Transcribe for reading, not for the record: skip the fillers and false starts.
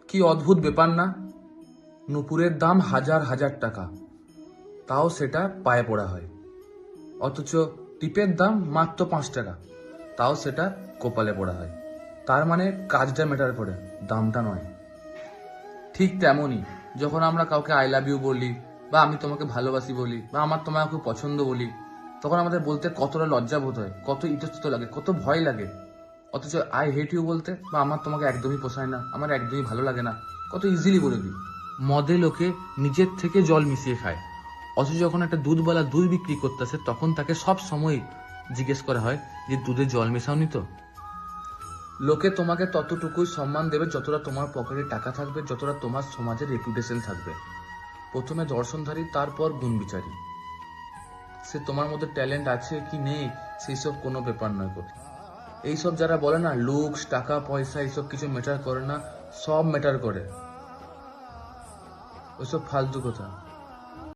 কি অদ্ভুত ব্যাপার না? নূপুরের দাম হাজার হাজার টাকা, তাও সেটা পায়ে পড়া হয়। অথচ টিপের দাম মাত্র 5 টাকা, তাও সেটা কপালে পড়া হয়। তার মানে কাজটা ম্যাটার করে, দামটা নয়। ঠিক তেমনই যখন আমরা কাউকে আই লাভ ইউ বলি, বা আমি তোমাকে ভালোবাসি বলি, বা আমার তোমাকে খুব পছন্দ বলি, তখন আমাদের বলতে কতটা লজ্জা বোধ হয়, কত ইতস্তত লাগে, কত ভয় লাগে। অথচ আই হেট ইউ বলতে, বা আমার তোমাকে একদমই পোষায় না, আমার একদমই ভালো লাগে না, কত ইজিলি বলে দিই। মদে লোকে নিজের থেকে জল মিশিয়ে খায়, অথচ যখন একটা দুধওয়ালা দুধ বিক্রি করতেছে তখন তাকে সব সময় জিজ্ঞেস করা হয় যে দুধে জল মেশাওনি তো। লোকে তোমাকে ততটুকুই সম্মান দেবে যতটা তোমার পকেটে টাকা থাকবে, যতটা তোমার সমাজের রেপুটেশন থাকবে। প্রথমে দর্শনধারী, তারপর গুণ বিচারী। সে তোমার মধ্যে ট্যালেন্ট আছে কি নেই সেই সব কোনো ব্যাপার নয়। এইসব যারা বলে না লুকস, টাকা পয়সা এইসব কিছু ম্যাটার করে না, সব ম্যাটার করে, ওইসব ফালতু কথা।